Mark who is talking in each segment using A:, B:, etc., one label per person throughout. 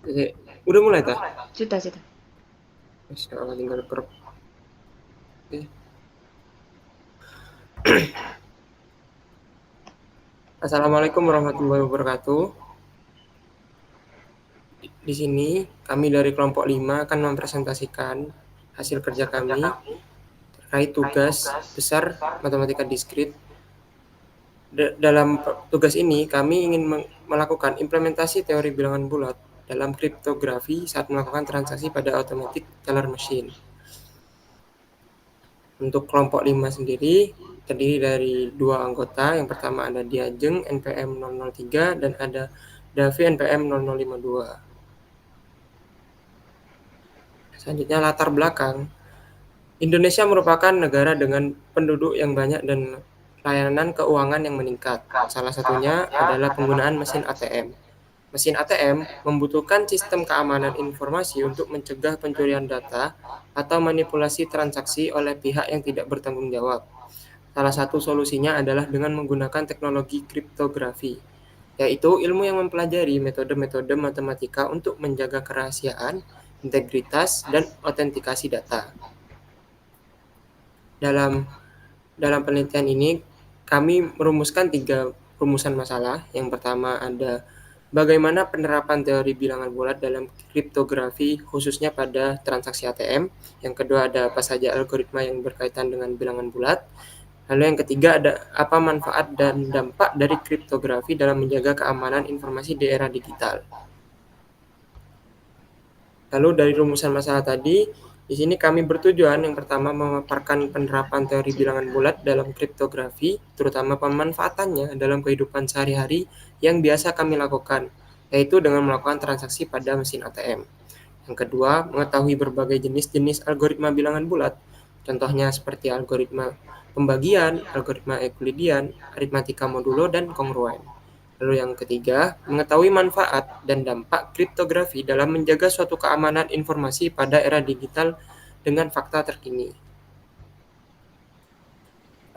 A: Oke, udah mulai tah?
B: Sudah, sudah.
A: Masya Allah tinggal keruk. Oke. Assalamualaikum warahmatullahi wabarakatuh. Di sini kami dari kelompok 5 akan mempresentasikan hasil kerja kami terkait tugas besar matematika diskrit. Dalam tugas ini kami ingin melakukan implementasi teori bilangan bulat dalam kriptografi saat melakukan transaksi pada automatic teller machine. Untuk kelompok 5 sendiri terdiri dari dua anggota. Yang pertama ada Diajeng NPM 003 dan ada Davi NPM 0052. Selanjutnya latar belakang. Indonesia merupakan negara dengan penduduk yang banyak dan layanan keuangan yang meningkat. Salah satunya adalah penggunaan mesin ATM. Mesin ATM membutuhkan sistem keamanan informasi untuk mencegah pencurian data atau manipulasi transaksi oleh pihak yang tidak bertanggung jawab. Salah satu solusinya adalah dengan menggunakan teknologi kriptografi, yaitu ilmu yang mempelajari metode-metode matematika untuk menjaga kerahasiaan, integritas, dan autentikasi data. Dalam dalam penelitian ini, kami merumuskan 3 rumusan masalah. Yang pertama ada bagaimana penerapan teori bilangan bulat dalam kriptografi khususnya pada transaksi ATM. Yang kedua ada apa saja algoritma yang berkaitan dengan bilangan bulat. Lalu yang ketiga ada apa manfaat dan dampak dari kriptografi dalam menjaga keamanan informasi di era digital. Lalu dari rumusan masalah tadi, di sini kami bertujuan yang pertama memaparkan penerapan teori bilangan bulat dalam kriptografi, terutama pemanfaatannya dalam kehidupan sehari-hari yang biasa kami lakukan, yaitu dengan melakukan transaksi pada mesin ATM. Yang kedua, mengetahui berbagai jenis-jenis algoritma bilangan bulat, contohnya seperti algoritma pembagian, algoritma Euclidean, aritmatika modulo, dan kongruen. Lalu yang ketiga, mengetahui manfaat dan dampak kriptografi dalam menjaga suatu keamanan informasi pada era digital dengan fakta terkini.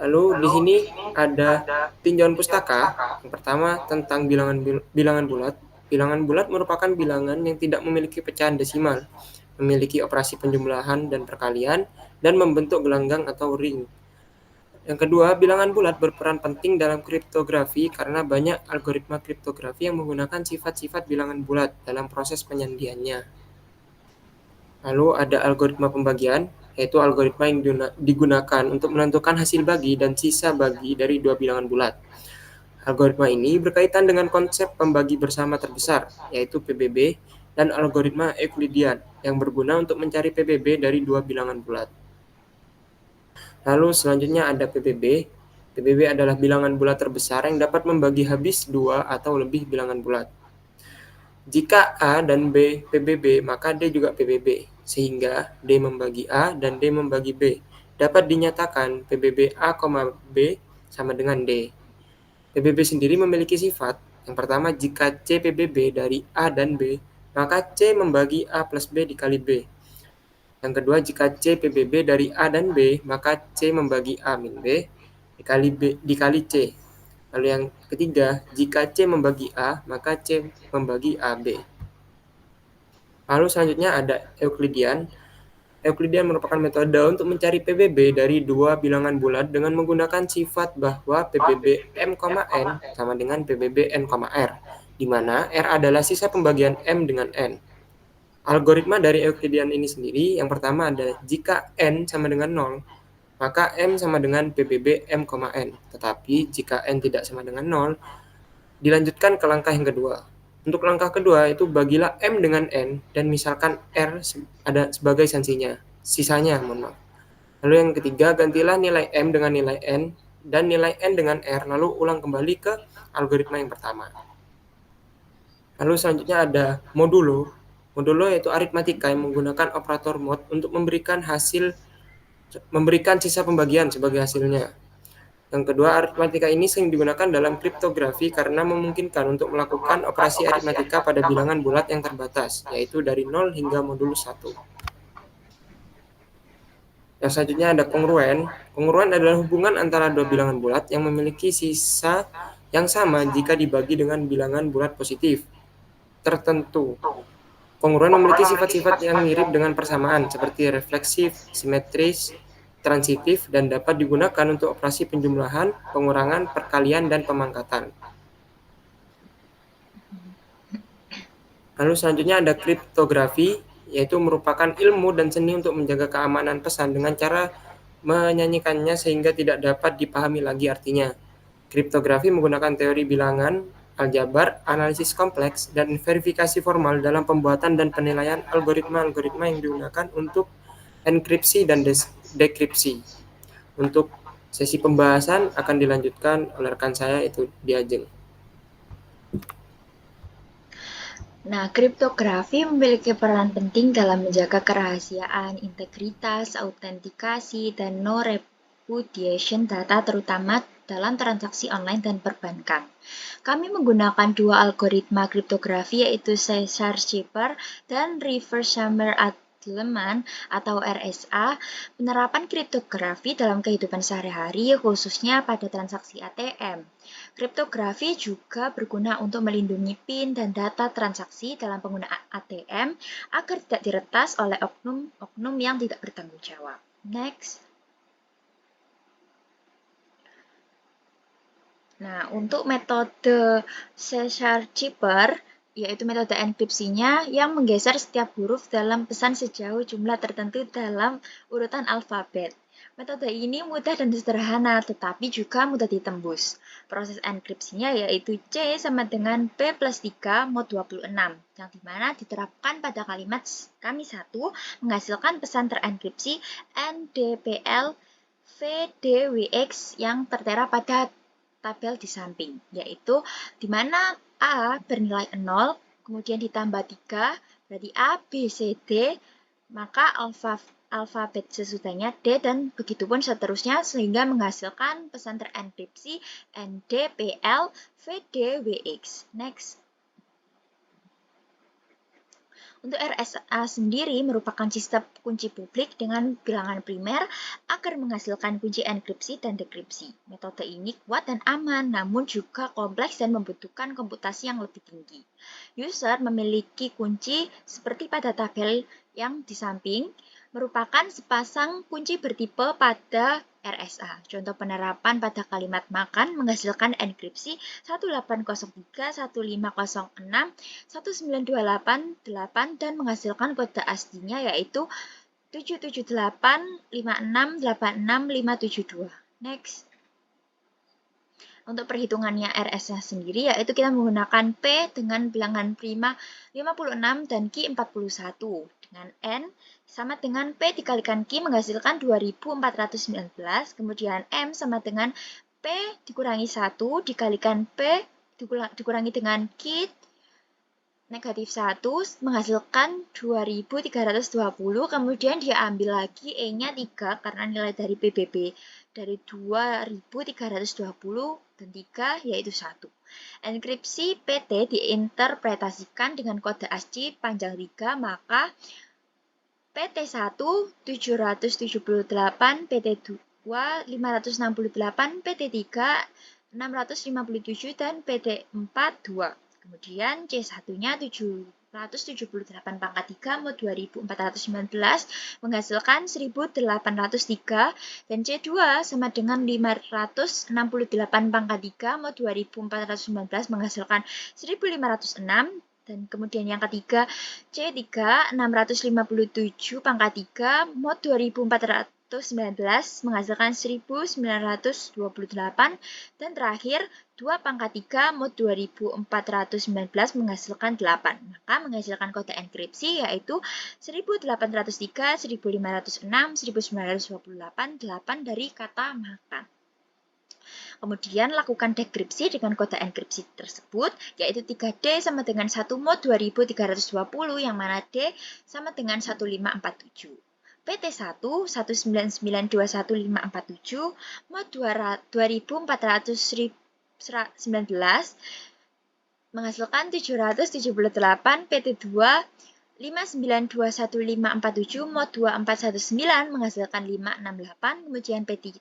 A: Lalu di sini ada tinjauan pustaka. Yang pertama tentang bilangan bulat. Bilangan bulat merupakan bilangan yang tidak memiliki pecahan desimal, memiliki operasi penjumlahan dan perkalian, dan membentuk gelanggang atau ring. Yang kedua, bilangan bulat berperan penting dalam kriptografi karena banyak algoritma kriptografi yang menggunakan sifat-sifat bilangan bulat dalam proses penyandiannya. Lalu ada algoritma pembagian, yaitu algoritma yang digunakan untuk menentukan hasil bagi dan sisa bagi dari dua bilangan bulat. Algoritma ini berkaitan dengan konsep pembagi bersama terbesar, yaitu PBB, dan algoritma Euclidean yang berguna untuk mencari PBB dari dua bilangan bulat. Lalu selanjutnya ada PBB. PBB adalah bilangan bulat terbesar yang dapat membagi habis dua atau lebih bilangan bulat. Jika A dan B PBB, maka D juga PBB, sehingga D membagi A dan D membagi B. Dapat dinyatakan PBB A, B sama dengan D. PBB sendiri memiliki sifat. Yang pertama, jika C PBB dari A dan B, maka C membagi A plus B dikali B. Yang kedua, jika C PBB dari A dan B, maka C membagi A min B dikali C. Lalu yang ketiga, jika C membagi A, maka C membagi AB. Lalu selanjutnya ada Euclidean. Euclidean merupakan metode untuk mencari PBB dari dua bilangan bulat dengan menggunakan sifat bahwa PBB M, N sama dengan PBB N, R, di mana R adalah sisa pembagian M dengan N. Algoritma dari Euclidean ini sendiri, yang pertama ada jika N sama dengan 0, maka M sama dengan PBB M, N. Tetapi jika N tidak sama dengan 0, dilanjutkan ke langkah yang kedua. Untuk langkah kedua itu bagilah M dengan N dan misalkan R ada sebagai sisanya, mohon maaf. Lalu yang ketiga, gantilah nilai M dengan nilai N dan nilai N dengan R, lalu ulang kembali ke algoritma yang pertama. Lalu selanjutnya ada modulo. Modulo yaitu aritmatika yang menggunakan operator mod untuk memberikan sisa pembagian sebagai hasilnya. Yang kedua, aritmatika ini sering digunakan dalam kriptografi karena memungkinkan untuk melakukan operasi aritmatika pada bilangan bulat yang terbatas, yaitu dari 0 hingga modulus 1. Yang selanjutnya ada kongruen. Kongruen adalah hubungan antara dua bilangan bulat yang memiliki sisa yang sama jika dibagi dengan bilangan bulat positif tertentu. Kongruan memiliki sifat-sifat yang mirip dengan persamaan, seperti refleksif, simetris, transitif, dan dapat digunakan untuk operasi penjumlahan, pengurangan, perkalian, dan pemangkatan. Lalu selanjutnya ada kriptografi, yaitu merupakan ilmu dan seni untuk menjaga keamanan pesan dengan cara menyanyikannya sehingga tidak dapat dipahami lagi artinya. Kriptografi menggunakan teori bilangan, aljabar, analisis kompleks, dan verifikasi formal dalam pembuatan dan penilaian algoritma-algoritma yang digunakan untuk enkripsi dan dekripsi. Untuk sesi pembahasan akan dilanjutkan oleh rekan saya, itu Diajeng.
B: Nah, kriptografi memiliki peran penting dalam menjaga kerahasiaan, integritas, autentikasi, dan no repudiation data terutama dalam transaksi online dan perbankan. Kami menggunakan dua algoritma kriptografi yaitu Cesar-Shepard dan Reverse-Summer-Adleman atau RSA. Penerapan kriptografi dalam kehidupan sehari-hari khususnya pada transaksi ATM. Kriptografi juga berguna untuk melindungi PIN dan data transaksi dalam penggunaan ATM agar tidak diretas oleh oknum-oknum yang tidak bertanggung jawab. Next. Nah, untuk metode Cesar-Shepard, yaitu metode enkripsinya yang menggeser setiap huruf dalam pesan sejauh jumlah tertentu dalam urutan alfabet. Metode ini mudah dan sederhana, tetapi juga mudah ditembus. Proses enkripsinya yaitu C sama dengan P plus 3 mod 26, yang dimana diterapkan pada kalimat kami 1 menghasilkan pesan terenkripsi NDPL VDWX yang tertera pada tabel di samping, yaitu di mana A bernilai 0, kemudian ditambah 3, berarti A, B, C, D, maka alfabet sesudahnya D, dan begitupun seterusnya sehingga menghasilkan pesan terenkripsi NDPL VDWX. Next. Untuk RSA sendiri merupakan sistem kunci publik dengan bilangan primer agar menghasilkan kunci enkripsi dan dekripsi. Metode ini kuat dan aman, namun juga kompleks dan membutuhkan komputasi yang lebih tinggi. User memiliki kunci seperti pada tabel yang di samping, merupakan sepasang kunci bertipe pada RSA. Contoh penerapan pada kalimat makan menghasilkan enkripsi 1803, 1506, 19288 dan menghasilkan kode aslinya yaitu 778568652. Next. Untuk perhitungannya RS-nya sendiri yaitu kita menggunakan P dengan bilangan prima 56 dan Q 41 dengan N sama dengan P dikalikan Q menghasilkan 2419, kemudian M sama dengan P dikurangi 1 dikalikan P dikurangi dengan Q negatif 1 menghasilkan 2320, kemudian dia ambil lagi E-nya 3 karena nilai dari PBB dari 2320 dan 3 yaitu 1. Enkripsi PT diinterpretasikan dengan kode ASCII panjang 3, maka PT1 778, PT2 568, PT3 657 dan PT4 2. Kemudian C1-nya 778 pangkat 3 mod 2419 menghasilkan 1803 dan C2 sama dengan 568 pangkat 3 mod 2419 menghasilkan 1506 dan kemudian yang ketiga C3 657 pangkat 3 mod 2419 menghasilkan 1928 dan terakhir 2 pangkat 3 mod 2419 menghasilkan 8. Maka menghasilkan kode enkripsi yaitu 1803, 1506, 1928, 8 dari kata makan. Kemudian lakukan dekripsi dengan kode enkripsi tersebut, yaitu 3D sama dengan 1 mod 2320, yang mana D sama dengan 1547. PT1 199211547 mod 2419 menghasilkan 778, PT2 5921547 mod 2419 menghasilkan 568, kemudian PT3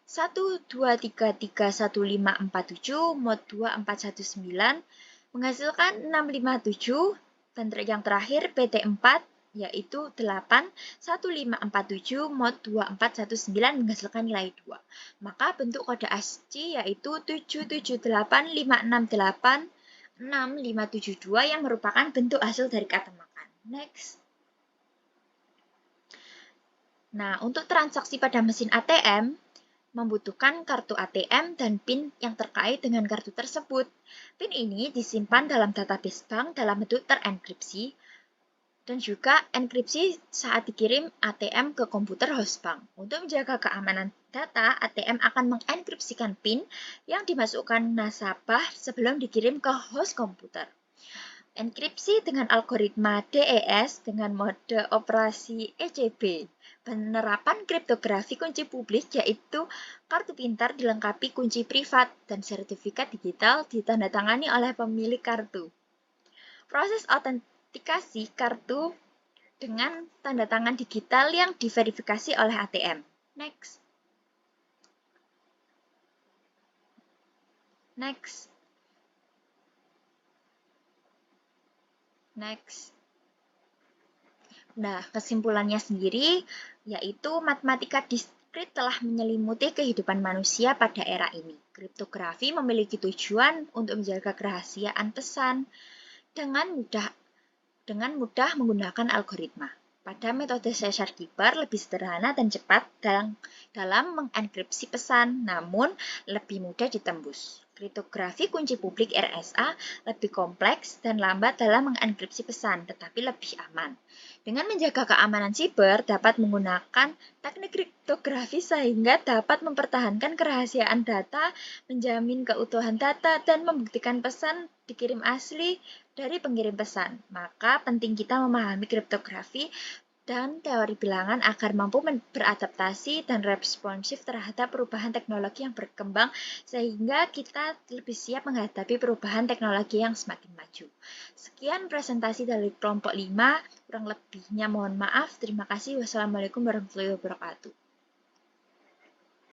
B: 123311547 mod 2419 menghasilkan 657, Dan yang terakhir PT4 yaitu 81547 mod 2419 menghasilkan nilai 2. Maka bentuk kode ASCII yaitu 77856866572 yang merupakan bentuk hasil dari kata makan. Next. Nah, untuk transaksi pada mesin ATM, membutuhkan kartu ATM dan PIN yang terkait dengan kartu tersebut. PIN ini disimpan dalam database bank dalam bentuk terenkripsi dan juga enkripsi saat dikirim ATM ke komputer host bank. Untuk menjaga keamanan data, ATM akan mengenkripsikan PIN yang dimasukkan nasabah sebelum dikirim ke host komputer. Enkripsi dengan algoritma DES dengan mode operasi ECB. Penerapan kriptografi kunci publik yaitu kartu pintar dilengkapi kunci privat dan sertifikat digital ditandatangani oleh pemilik kartu. Proses autentikasi kartu dengan tanda tangan digital yang diverifikasi oleh ATM. Next. Nah, kesimpulannya sendiri yaitu matematika diskrit telah menyelimuti kehidupan manusia pada era ini. Kriptografi memiliki tujuan untuk menjaga kerahasiaan pesan dengan mudah menggunakan algoritma. Pada metode C#Keeper lebih sederhana dan cepat dalam mengenkripsi pesan, namun lebih mudah ditembus. Kriptografi kunci publik RSA lebih kompleks dan lambat dalam mengenkripsi pesan, tetapi lebih aman. Dengan menjaga keamanan siber, dapat menggunakan teknik kriptografi sehingga dapat mempertahankan kerahasiaan data, menjamin keutuhan data, dan membuktikan pesan dikirim asli dari pengirim pesan. Maka penting kita memahami kriptografi dan teori bilangan agar mampu beradaptasi dan responsif terhadap perubahan teknologi yang berkembang sehingga kita lebih siap menghadapi perubahan teknologi yang semakin maju. Sekian presentasi dari kelompok 5, kurang lebihnya mohon maaf. Terima kasih. Wassalamualaikum warahmatullahi wabarakatuh.